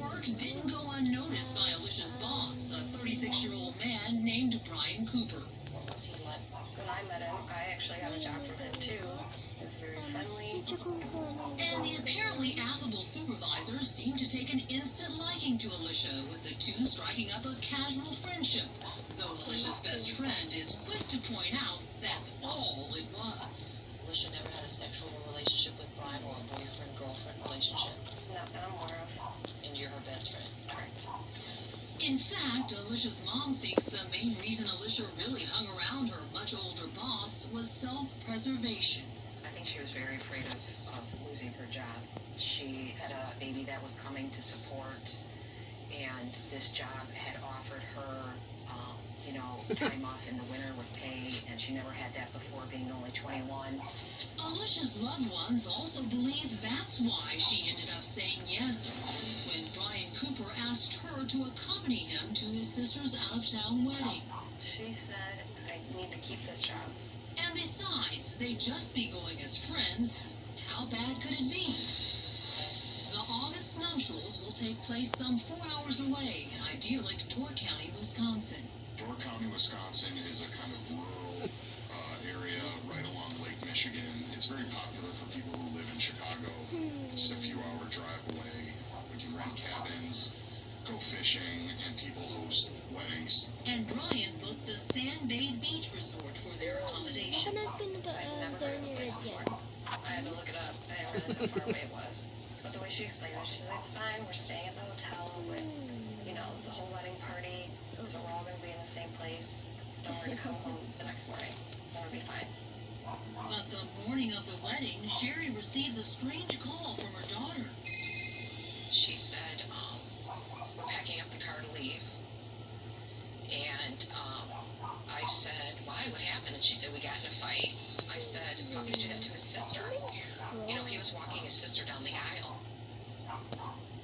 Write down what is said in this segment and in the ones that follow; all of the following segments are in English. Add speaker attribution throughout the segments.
Speaker 1: work didn't go unnoticed by Alicia's boss, a 36-year-old man named Brian Cooper.
Speaker 2: What was he like? When I met him, I actually got a job from him too. He was very friendly.
Speaker 1: And the apparently affable supervisor seemed to take an instant liking to Alicia, with the two striking up a casual friendship, though Alicia's best friend is quick to point out that's all it was.
Speaker 2: Alicia never had a sexual relationship with Brian, or a boyfriend-girlfriend relationship. Not that I'm aware of. And you're her best friend. Correct.
Speaker 1: In fact, Alicia's mom thinks the main reason Alicia really hung around her much older boss was self-preservation.
Speaker 2: I think she was very afraid of losing her job. She had a baby that was coming to support, and this job had offered her, time off in the winter with pay, and she never had that before, being only 21.
Speaker 1: Alicia's loved ones also believe that's why she ended up saying yes when Brian Cooper asked her to accompany him to his sister's out-of-town wedding.
Speaker 2: She said, I need to keep this job.
Speaker 1: And besides, they'd just be going as friends. How bad could it be? The August nuptials will take place some 4 hours away in idyllic Door County, Wisconsin.
Speaker 3: Door County, Wisconsin is a kind of rural area right along Lake Michigan. It's very popular for people who live in Chicago. Just a few hour drive away. We can rent cabins, go fishing, and people host weddings.
Speaker 1: And Brian booked the Sand Bay Beach Resort for their accommodations.
Speaker 2: I've never heard of the place before. I had to look it up. I didn't realize how far away it was. But the way she explained it, she's like, it's fine. We're staying at the hotel with, the whole wedding party. So we're all going to be in the same place. Don't worry to come home the next morning. It'll be fine.
Speaker 1: But the morning of the wedding, Sherry receives a strange call from her daughter.
Speaker 2: She said, we're packing up the car to leave. And I said, why? What happened? And she said, we got in a fight. I said, how could you do that to his sister? He was walking his sister down the aisle.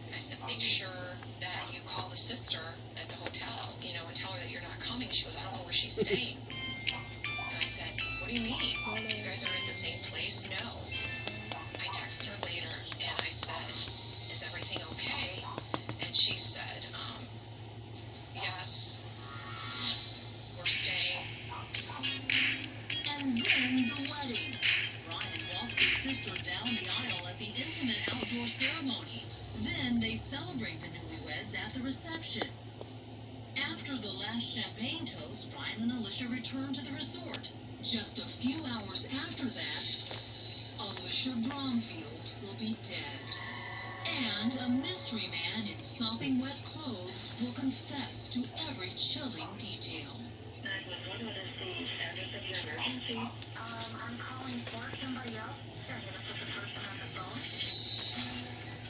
Speaker 2: And I said, make sure that you call the sister at the hotel, and tell her that you're not coming. She goes, I don't know where she's staying. And I said, what do you mean? You guys are at the same place? No. I texted her later, and I said, is everything okay? And she said, yes, we're staying.
Speaker 1: And then the wedding. Brian walks his sister down the aisle at the intimate outdoor ceremony. Then they celebrate the newlyweds at the reception. After the last champagne toast, Brian and Alicia return to the resort. Just a few hours after that, Alicia Bromfield will be dead. And a mystery man in sopping wet clothes will confess to every chilling detail.
Speaker 4: 911, what is the status of your emergency?
Speaker 5: I'm calling for somebody else. Is this the person on the phone?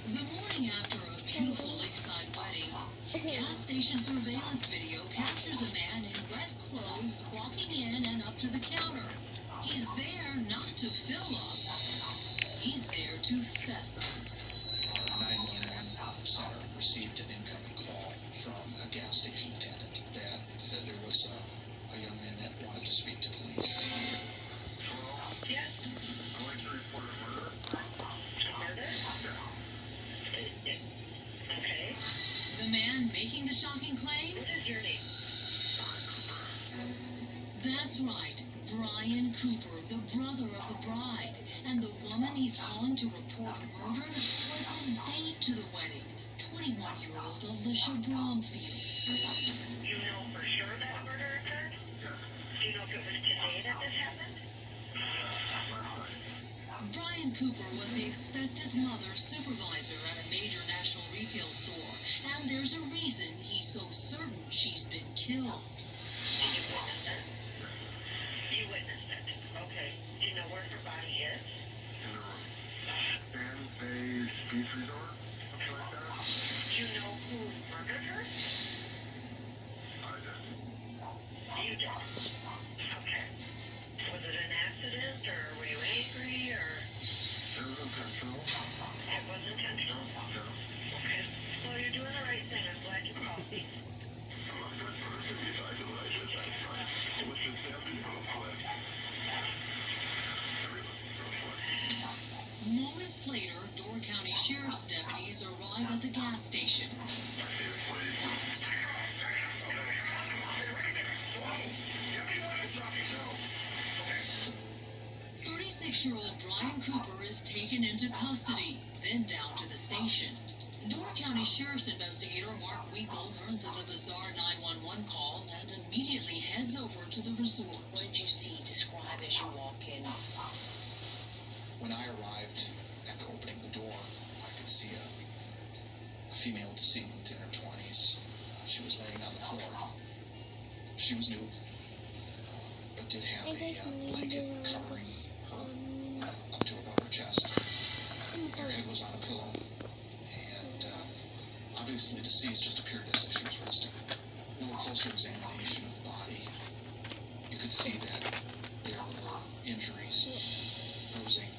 Speaker 1: The morning after a beautiful lakeside wedding, gas station surveillance video captures a man in wet clothes walking in and up to the counter. He's there not to fill up, he's there to fess up.
Speaker 6: 911 center received an incoming call from a gas station attendant that said there was a young man that wanted to speak to police.
Speaker 4: Yes.
Speaker 3: I'd like to report a murder.
Speaker 4: Murder? Okay.
Speaker 1: The man making the shocking claim?
Speaker 4: What is your name?
Speaker 1: That's right, Brian Cooper, the brother of the bride. And the woman he's calling to report murdered was his date to the wedding, 21-year-old Alicia Bromfield.
Speaker 4: Do you know for sure that murder occurred? Do you know if it was today that this happened?
Speaker 1: Brian Cooper was the expectant mother supervisor at a major national retail store, and there's a reason he's so certain she's been killed.
Speaker 4: Did you witness it? You witnessed it. Okay. Do you know where her body is?
Speaker 3: Sand Bay Beach Resort? Something like that?
Speaker 4: Do you know who murdered her?
Speaker 3: I did.
Speaker 4: You did. Okay. Was it an accident, or were you angry, or?
Speaker 3: It was intentional.
Speaker 4: It was intentional?
Speaker 3: Yeah.
Speaker 1: station. 36-year-old Brian Cooper is taken into custody, then down to the station. Door County Sheriff's investigator Mark Winkle learns of the bizarre 911 call and immediately heads over to the resort.
Speaker 2: What did you see? Describe as you walk in.
Speaker 6: When I arrived, after opening the door, I could see a female decedent in her 20s. She was laying on the floor. She was nude, but did have a blanket covering her up to about her chest. Her head was on a pillow, and obviously deceased just appeared as if she was resting. A little closer examination of the body, you could see that there were injuries, bruising,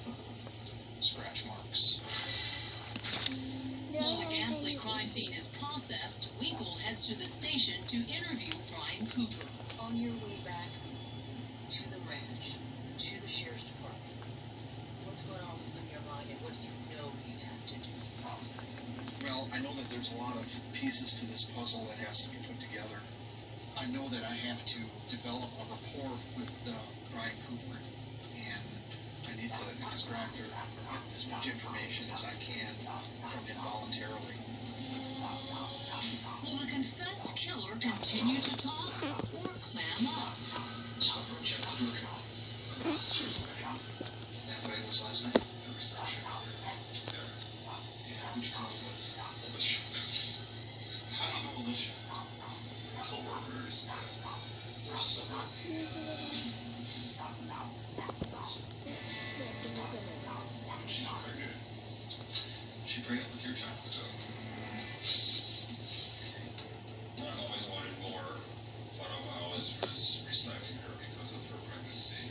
Speaker 6: scratch marks.
Speaker 1: While the ghastly crime scene is processed, Winkle heads to the station to interview Brian Cooper.
Speaker 2: On your way back to the ranch, to the sheriff's department, what's going on in your mind and what do you know you have to do?
Speaker 6: Well, I know that there's a lot of pieces to this puzzle that has to be put together. I know that I have to develop a rapport with Brian Cooper, and I need to extract or get as much information as I can from him voluntarily.
Speaker 1: Will the confessed killer continue to talk or clam up?
Speaker 6: So I'm check the door count. That way was last night. The reception. Yeah, who'd you call with? Alicia. How do you know Alicia?
Speaker 3: Co-workers. There's someone. She's pregnant.
Speaker 6: She pregnant with your child?
Speaker 3: I always wanted more, but I always was respecting her because of her pregnancy.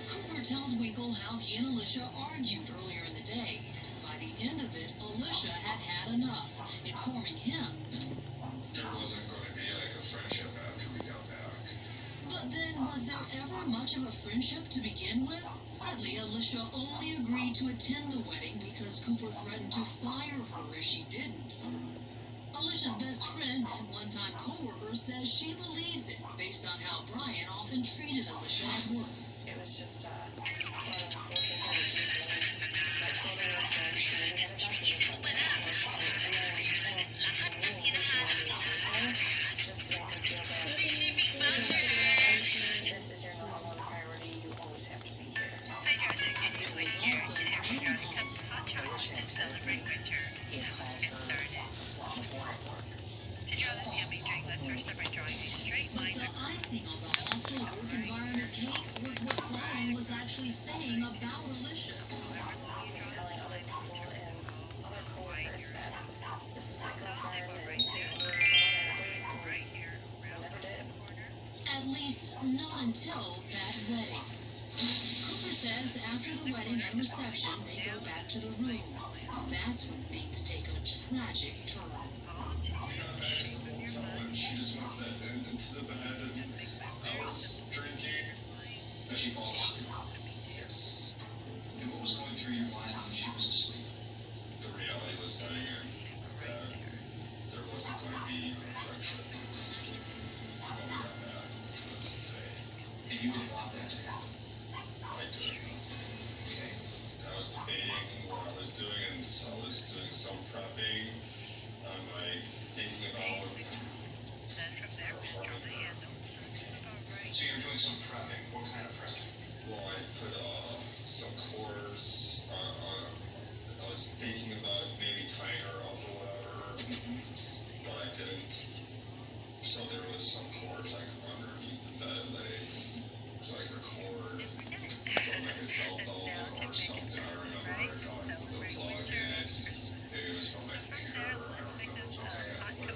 Speaker 1: Cooper tells Winkle how he and Alicia argued earlier in the day. By the end of it, Alicia had had enough, informing him.
Speaker 3: There wasn't going to be like a friendship after we got back.
Speaker 1: But then, was there ever much of a friendship to begin with? Reportedly, Alicia only agreed to attend the wedding because Cooper threatened to fire her if she didn't. Alicia's best friend and one-time co-worker says she believes it, based on how Brian often treated Alicia at work.
Speaker 2: It was just a lot of forcing her to do things, like go to work and she maybe had a doctor's appointment, or she could come in and ask to me who she was as a person, just to make her feel that this is your number one priority, you always have to be here.
Speaker 1: It was also name-calling.
Speaker 2: Alicia had told me he had called her slash boy at work.
Speaker 1: But the icing on the hostile work environment cake was what Brian was actually saying about Alicia.
Speaker 2: He was telling other people and other coworkers that this is my girlfriend and we were about on a date and we never did.
Speaker 1: At least, not until that wedding. Cooper says after the wedding and reception, they go back to the room. That's when things take a tragic turn.
Speaker 3: She just went into the bed and I was drinking.
Speaker 6: Did she fall asleep?
Speaker 3: Yes.
Speaker 6: And what was going through your mind when she was asleep?
Speaker 3: The reality was setting in that there wasn't going to be a friendship when we got back, which was today.
Speaker 6: And you didn't want that to happen?
Speaker 3: I did.
Speaker 6: Okay.
Speaker 3: I was debating what I was doing, and so I was doing some prepping. Like thinking about her harming her.
Speaker 6: So you're doing some prepping. What kind of prepping?
Speaker 3: Well, I put some cores. I was thinking about maybe tying her up or whatever, but I didn't. So there was some cords like underneath the bed legs. It was like a cord from like a cell phone or something. I remember I got the plug in it. Maybe it was from my computer. I don't remember what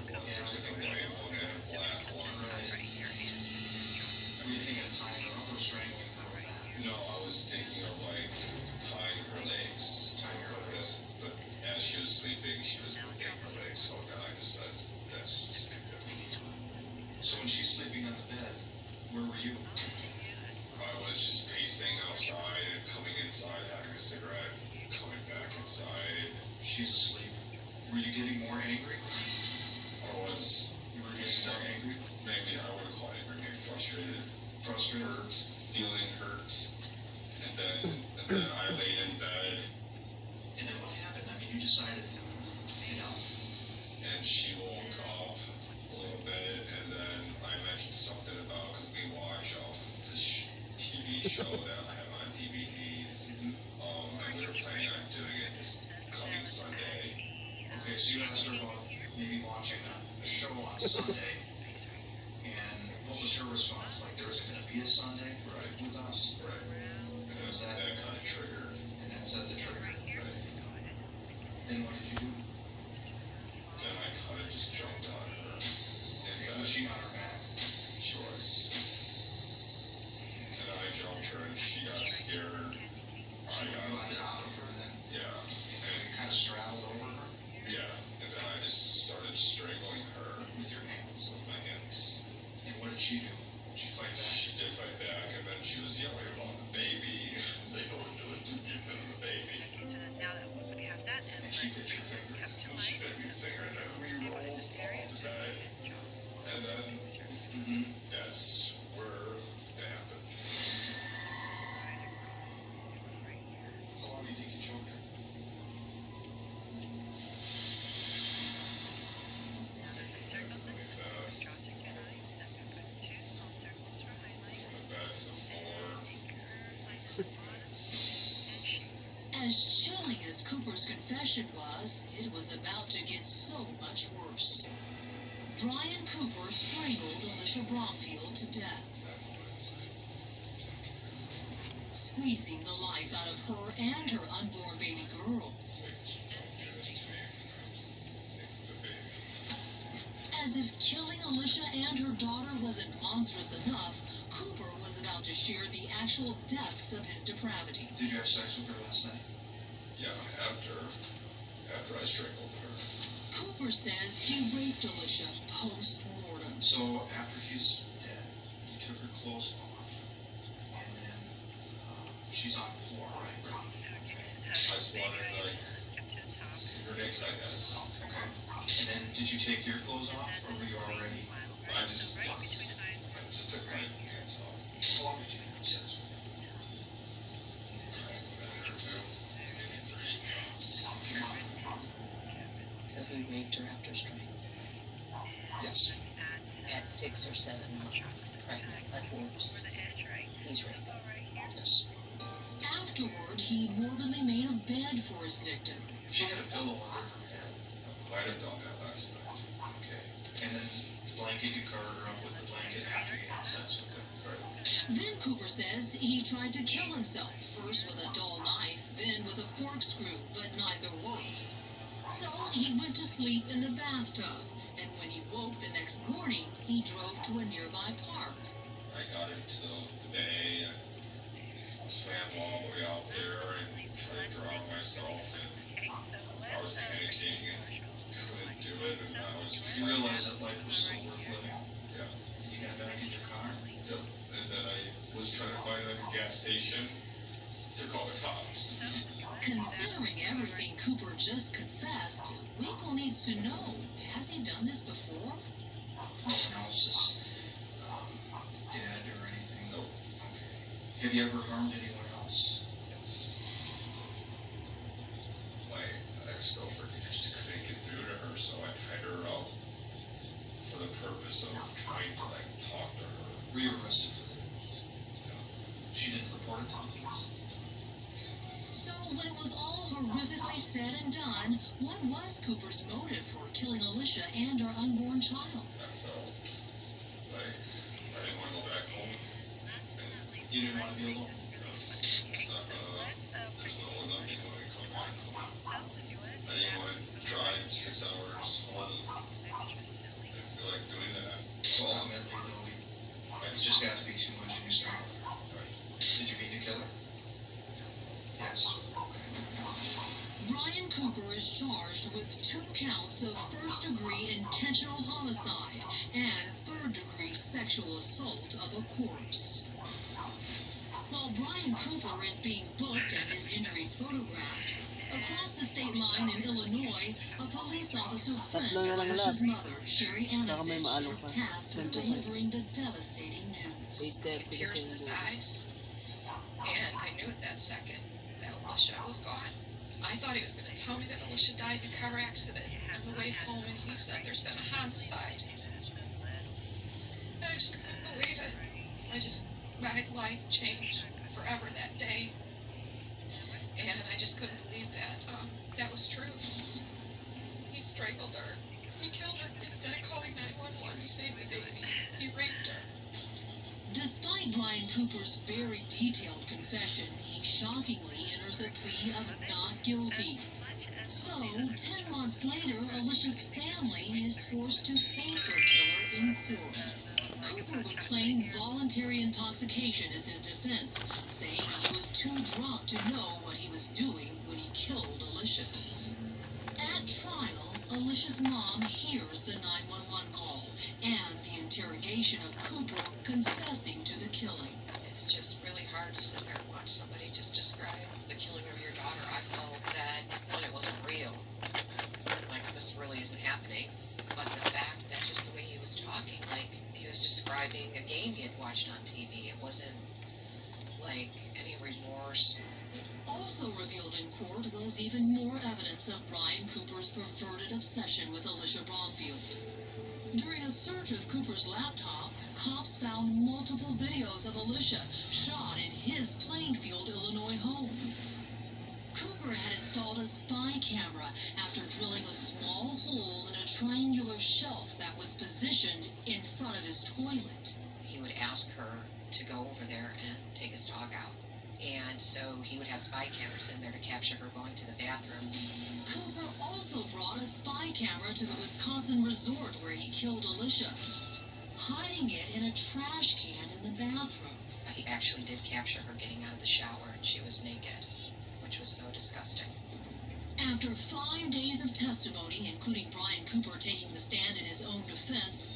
Speaker 3: it was. It was like a white one and a black one.
Speaker 6: Were you thinking of tying her up or strangling her with that?
Speaker 3: No, I was thinking of like tying her legs. But as she was sleeping, she was moving her legs. So then I decided that's just good.
Speaker 6: So when she's sleeping on the bed, where were you?
Speaker 3: I was just pacing outside and coming inside, having a cigarette, coming back inside.
Speaker 6: She's asleep. Were you getting more angry?
Speaker 3: and she woke up a little bit, and then I mentioned something about, because we watch this TV show that I have on DVDs, and we were planning on doing it this coming Sunday.
Speaker 6: Okay, so you asked her about maybe watching a show on Sunday, and what was her response? Like, there isn't going to be a Sunday
Speaker 3: Right.
Speaker 6: with us?
Speaker 3: Right. And
Speaker 6: Was that-
Speaker 3: that kind of triggered.
Speaker 6: And that set the trigger.
Speaker 3: Right.
Speaker 6: Then what did you do?
Speaker 3: Then I kind of just jumped on her. And
Speaker 6: Was she on her back?
Speaker 3: She was. And I jumped her, and she got scared.
Speaker 6: So you
Speaker 3: I
Speaker 6: got
Speaker 3: got
Speaker 6: out of her then?
Speaker 3: Yeah.
Speaker 6: And you kind of straddled over her
Speaker 3: Yeah. And then I just started strangling her
Speaker 6: with your hands.
Speaker 3: with my hands.
Speaker 6: And what did she do? Did she fight back?
Speaker 3: She did fight back, and then she was yelling about the baby. They don't do it to give them the baby.
Speaker 7: So then now that we have that in,
Speaker 6: And she bit your
Speaker 7: it's
Speaker 6: finger.
Speaker 7: kept to
Speaker 3: And she
Speaker 7: life.
Speaker 3: bit me finger, and then we rolled off the bed. And then
Speaker 6: Mm-hmm.
Speaker 3: that's where it happened.
Speaker 6: How long do you think you choked her?
Speaker 7: Circles and
Speaker 3: Really fast.
Speaker 7: cross your good eyes. Then we put two small circles for highlight.
Speaker 3: From the back to the floor.
Speaker 1: As chilling as Cooper's confession was, it was about to get so much worse. Brian Cooper strangled Alicia Bromfield to death, squeezing the life out of her and her unborn baby girl. As if killing Alicia and her daughter wasn't monstrous enough, Cooper was about to share the actual depths of his depravity.
Speaker 6: Did you have sex with her last night?
Speaker 3: Yeah, after I strangled her.
Speaker 1: Cooper says he raped Alicia post-mortem.
Speaker 6: So after she's dead, you took her clothes off, and then she's on the floor, right?
Speaker 3: I just wanted, like, see her naked, I guess.
Speaker 6: Okay. And then did you take your clothes off, or were you already?
Speaker 3: I just took my hands off.
Speaker 6: How long did you have sex with her?
Speaker 3: A minute or two, maybe 3 tops.
Speaker 8: So he raped her after strangling.
Speaker 6: Yes.
Speaker 8: At 6 or 7 months, pregnant, a horse. He's raped.
Speaker 6: Yes.
Speaker 1: Afterward, he morbidly made a bed for his victim.
Speaker 6: She had a pillow under her head.
Speaker 3: Might have done that last night.
Speaker 6: Okay. And then the blanket, you covered her up with the blanket after you had sex with her.
Speaker 3: Right.
Speaker 1: Then Cooper says he tried to kill himself, first with a dull knife, then with a corkscrew, but neither worked. So he went to sleep in the bathtub, and when he woke the next morning, he drove to a nearby park.
Speaker 3: I got into the bay and swam all the way out there and tried to drown myself, and I was panicking and couldn't do it, and I was
Speaker 6: You realized that life was still worth living.
Speaker 3: Yeah.
Speaker 6: You got back in your car.
Speaker 3: Yep. And then I was trying to find like a gas station to call the cops.
Speaker 1: Considering everything Cooper just confessed, Winkle needs to know, has he done this before?
Speaker 6: No one else is dead or anything.
Speaker 3: Nope.
Speaker 6: Okay. Have you ever harmed anyone else?
Speaker 3: Yes. My ex-girlfriend just couldn't get through to her, so I tied her up for the purpose of trying to like talk to her.
Speaker 6: Were you arrested for that? She didn't report it to the police.
Speaker 1: So when it was all horrifically said and done, what was Cooper's motive for killing Alicia and her unborn child?
Speaker 3: I felt like I didn't want to go back home.
Speaker 6: You didn't want to be alone.
Speaker 3: It's not gonna, there's nothing when we come back home. I didn't want to drive 6 hours home. I didn't feel like doing that.
Speaker 6: So ultimately, though, it just got to be too much and you strangled her. Did you mean to kill her? Yes.
Speaker 1: Brian Cooper is charged with 2 counts of first-degree intentional homicide and third-degree sexual assault of a corpse. While Brian Cooper is being booked and his injuries photographed, across the state line in Illinois, a police officer friend of Alicia's mother, Sherry Anisich, is tasked with delivering the devastating news.
Speaker 2: Tears in his eyes. And I knew at that second that Alicia was gone. I thought he was going to tell me that Alicia died in a car accident on the way home, and he said there's been a homicide. I just couldn't believe it. My life changed forever that day. And I just couldn't believe that that was true. He strangled her. He killed her instead of calling 911 to save the baby. He raped her.
Speaker 1: Despite Brian Cooper's very detailed confession, he shockingly enters a plea of not guilty. So, 10 months later, Alicia's family is forced to face her killer in court. Cooper would claim voluntary intoxication as his defense, saying he was too drunk to know what he was doing when he killed Alicia. At trial, Alicia's mom hears the 911 call and the interrogation of Cooper confessing to the killing.
Speaker 2: It's just really hard to sit there and watch somebody just describe the killing of your daughter. I felt that, one, it wasn't real. Like, this really isn't happening. But the fact that just the way he was talking, like, he was describing a game he had watched on TV. It wasn't, like, any remorse.
Speaker 1: Also revealed in court was even more evidence of Brian Cooper's perverted obsession with Alicia Bromfield. During a search of Cooper's laptop, cops found multiple videos of Alicia shot in his Plainfield, Illinois home. Cooper had installed a spy camera after drilling a small hole in a triangular shelf that was positioned in front of his toilet.
Speaker 2: He would ask her to go over there and take his dog out. And so he would have spy cameras in there to capture her going to the bathroom.
Speaker 1: Cooper also brought a spy camera to the Wisconsin resort where he killed Alicia, hiding it in a trash can in the bathroom.
Speaker 2: He actually did capture her getting out of the shower, and she was naked, which was so disgusting.
Speaker 1: After 5 days of testimony, including Brian Cooper taking the stand in his own defense,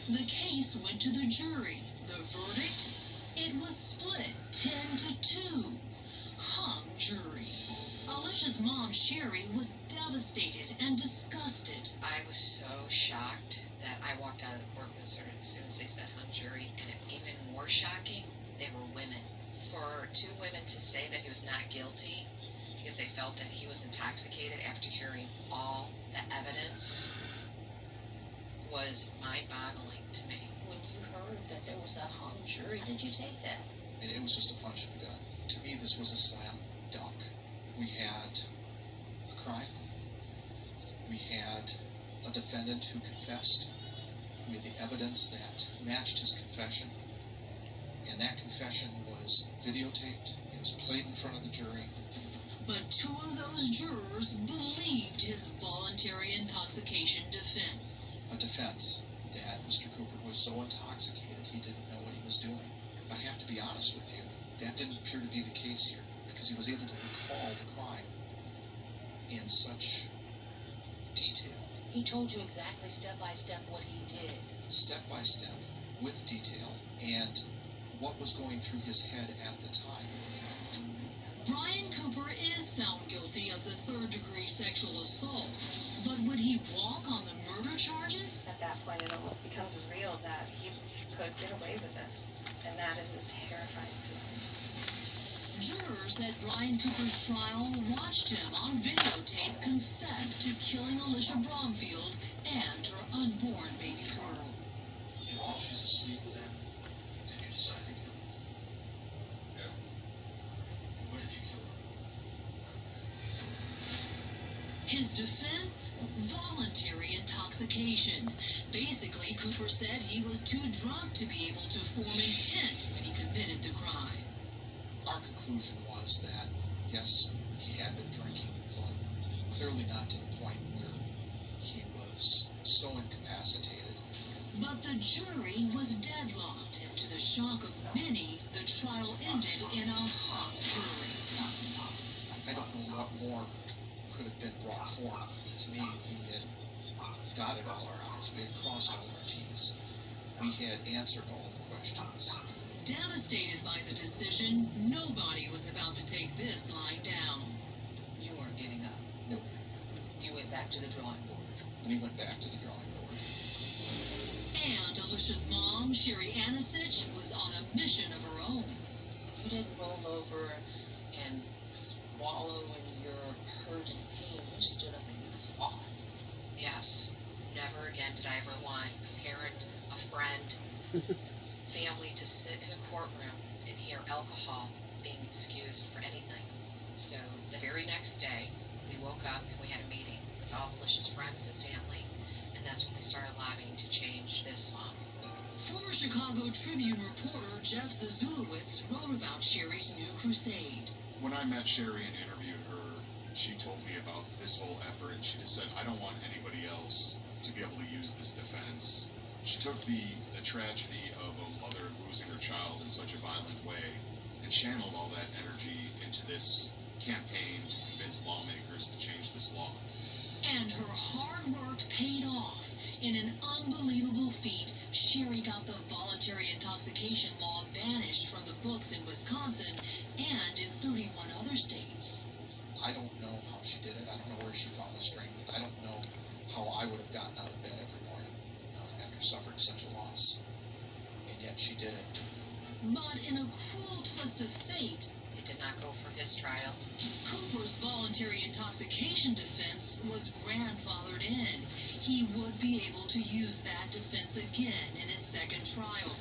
Speaker 1: the case went to the jury. The verdict? It was split 10-2. Hung jury. Alicia's mom, Sherry, was devastated and disgusted.
Speaker 2: I was so shocked that I walked out of the courtroom as soon as they said hung jury, and even more shocking, they were women. For two women to say that he was not guilty because they felt that he was intoxicated after hearing all the evidence was mind-boggling to me.
Speaker 8: When you heard that there was a hung jury, did you take that?
Speaker 6: It was just a punch in the gut. To me, this was a slam dunk. We had a crime. We had a defendant who confessed. We had the evidence that matched his confession. And that confession was videotaped. It was played in front of the jury.
Speaker 1: But 2 of those jurors believed his voluntary intoxication defense.
Speaker 6: A defense that Mr. Cooper was so intoxicated he didn't know what he was doing. I have to be honest with you, that didn't appear to be the case here, because he was able to recall the crime in such detail.
Speaker 8: He told you exactly step by step what he did.
Speaker 6: Step by step, with detail, and what was going through his head at the time.
Speaker 1: Brian Cooper is found guilty of the 3rd-degree sexual assault, but would he walk on the murder charges?
Speaker 9: At that point, it almost becomes real that he could get away with this, and that is a terrifying feeling.
Speaker 1: Jurors at Brian Cooper's trial watched him on videotape confess to killing Alicia Bromfield and her unborn baby girl.
Speaker 10: And while she's asleep then, did you decide to kill her? Yeah. And when did you kill her?
Speaker 1: His defense? Voluntary intoxication. Basically, Cooper said he was too drunk to be able to form intent when he committed the crime.
Speaker 6: Our conclusion was that, yes, he had been drinking, but clearly not to the point where he was so incapacitated.
Speaker 1: But the jury was deadlocked, and to the shock of many, the trial ended in a hung jury.
Speaker 6: I don't know what more could have been brought forth. To me, we had dotted all our I's, we had crossed all our T's, we had answered all the questions.
Speaker 1: Devastated by the decision, nobody was about to take this lying down.
Speaker 8: You weren't giving up.
Speaker 6: No.
Speaker 8: You went back to the drawing board.
Speaker 6: We went back to the drawing board.
Speaker 1: And Alicia's mom, Sherry Anisich, was on a mission of her own.
Speaker 8: You didn't roll over and wallow in your hurt and pain. You stood up and you fought.
Speaker 2: Yes, never friend, family to sit in a courtroom and hear alcohol being excused for anything. So the very next day, we woke up and we had a meeting with all of Alicia's friends and family, and that's when we started lobbying to change this law.
Speaker 1: Former Chicago Tribune reporter Jeff Zazulowicz wrote about Sherry's new crusade.
Speaker 3: When I met Sherry and interviewed her, she told me about this whole effort, and she just said, I don't want anybody else to be able to use this defense. She took the tragedy of a mother losing her child in such a violent way and channeled all that energy into this campaign to convince lawmakers to change this law.
Speaker 1: And her hard work paid off. In an unbelievable feat, Sherry got the voluntary intoxication law banished from the books in Wisconsin and in 31 other states.
Speaker 6: I don't know how she did it. I don't know where she found the strength. I don't know how I would have gotten out of bed every morning after suffering such a loss. And yet she did it.
Speaker 1: But in a cruel twist of fate,
Speaker 2: It did not go for his trial.
Speaker 1: Cooper's voluntary intoxication defense was grandfathered in. He would be able to use that defense again in his second trial.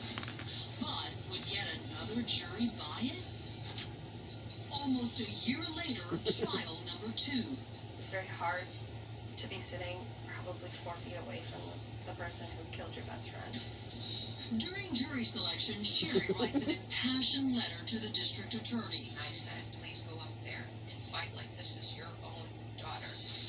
Speaker 1: But would yet another jury buy it? Almost a year later, trial number 2.
Speaker 9: It's very hard to be sitting probably 4 feet away from the person who killed your best friend.
Speaker 1: During jury selection, Sherry writes an impassioned letter to the district attorney.
Speaker 2: I said, please go up there and fight like this is your own daughter.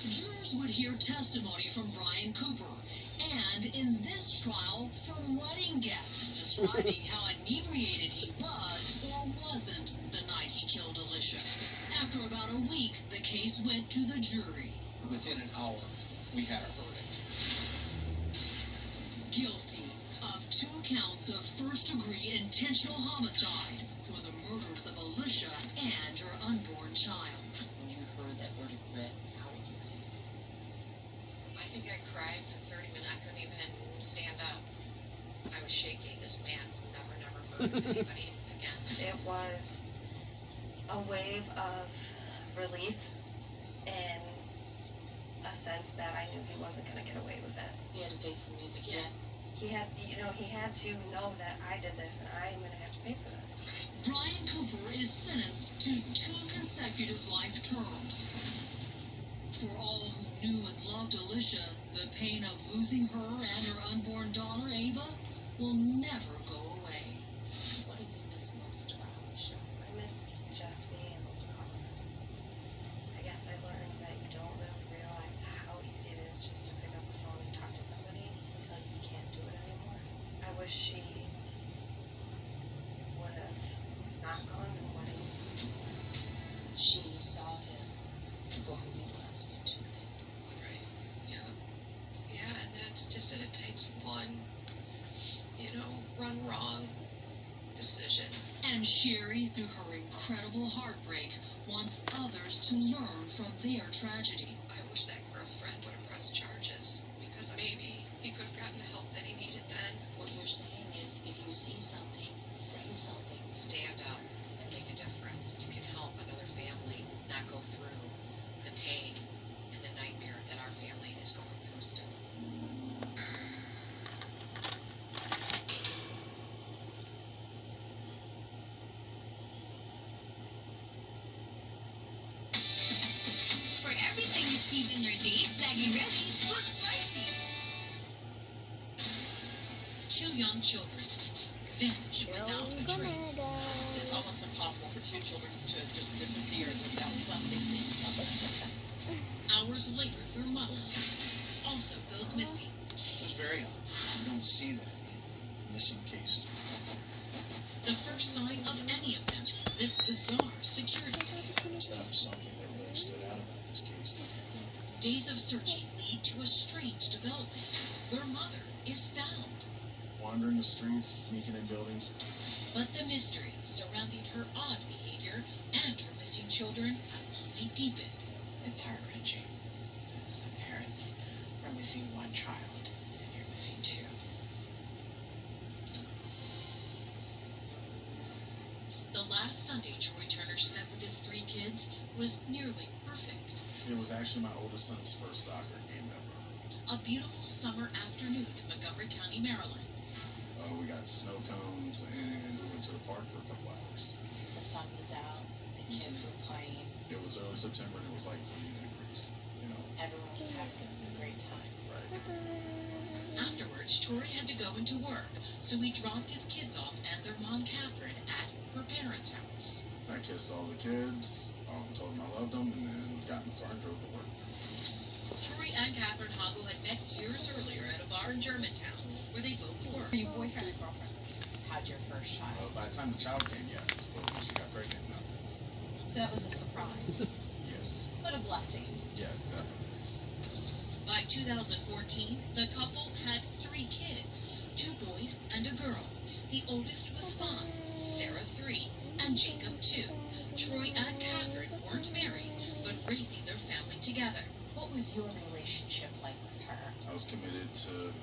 Speaker 1: Jurors would hear testimony from Brian Cooper, and in this trial, from wedding guests describing how inebriated he was or wasn't the night he killed Alicia. After about a week, the case went to the jury.
Speaker 6: Within an hour, we had our verdict.
Speaker 1: Guilty of 2 counts of first-degree intentional homicide for the murders of Alicia and her unborn child.
Speaker 8: When you heard that verdict read, how did you feel?
Speaker 2: I think I cried for 30 minutes. I couldn't even stand up. I was shaking. This man will never murder anybody again.
Speaker 9: It was a wave of relief and a sense that I knew he wasn't going to get away with it.
Speaker 8: You had to face the music yet?
Speaker 9: He had to know that I did this and I'm going to have to pay for this.
Speaker 1: Brian Cooper is sentenced to 2 consecutive life terms. For all who knew and loved Alicia, the pain of losing her and her unborn daughter, Ava, will never go away.
Speaker 8: What do you miss most about Alicia?
Speaker 9: I miss just being able to call her. I guess I learned that you don't really realize how easy it is just to pick up the phone and talk to somebody until you can't do it anymore. I wish she would have not gone to the wedding.
Speaker 8: She saw him for who he was, me too.
Speaker 2: Right. Yeah. Yeah, and that's just it. It takes one, run wrong decision.
Speaker 1: And Sherry, through her incredible heartbreak, wants others to learn from their tragedy.
Speaker 2: I wish that girlfriend would have pressed charges because maybe he could have gotten the help that he needed then.
Speaker 8: What you're saying is, if you see something, say something.
Speaker 2: Stand up and make a difference. You can help another family not go through the pain and the nightmare that our family is going through still.
Speaker 11: For everything you squeeze in your day, lagi ready, put spicy.
Speaker 1: 2 young children vanish without a trace.
Speaker 12: It's almost impossible for 2 children to just disappear without somebody seeing something.
Speaker 1: Hours later, their mother also goes missing.
Speaker 6: It was very odd. You don't see that in missing cases.
Speaker 1: The first sign of any of them, this bizarre security cam.
Speaker 6: That was something that really stood out about this case.
Speaker 1: Days of searching lead to a strange development. Their mother is found.
Speaker 10: Wandering the streets, sneaking in buildings.
Speaker 1: But the mystery surrounding her odd behavior and her missing children have only deepened.
Speaker 12: It's heart-wrenching. Some parents are missing 1 child, and you're missing 2.
Speaker 1: The last Sunday Troy Turner spent with his 3 kids was nearly perfect.
Speaker 10: It was actually my oldest son's first soccer game ever.
Speaker 1: A beautiful summer afternoon in Montgomery County, Maryland.
Speaker 6: We got snow cones and we went to the park for a couple hours.
Speaker 12: The sun was out, the kids were playing,
Speaker 6: It was early September and it was like 80 degrees, you know.
Speaker 12: everyone was having a great time.
Speaker 6: Right.
Speaker 1: Afterwards, Troy had to go into work, so he dropped his kids off and their mom, Catherine, at her parents' house.
Speaker 6: I kissed all the kids, told them I loved them, and then got in the car and drove to work.
Speaker 1: Troy and Catherine Hoggle had met years earlier at a bar in Germantown, where they both worked.
Speaker 12: Are you boyfriend and girlfriend? How'd your first child?
Speaker 6: By the time the child came, yes, but when she got pregnant, no.
Speaker 12: So that was a surprise,
Speaker 6: Yes.
Speaker 12: but a blessing.
Speaker 6: Yeah, definitely.
Speaker 1: By 2014, the couple had 3 kids, 2 boys and a girl. The oldest was 5, Sarah 3, and Jacob 2. Troy and Catherine weren't married, but raising their family together.
Speaker 12: What was your relationship like with her?
Speaker 6: I was committed to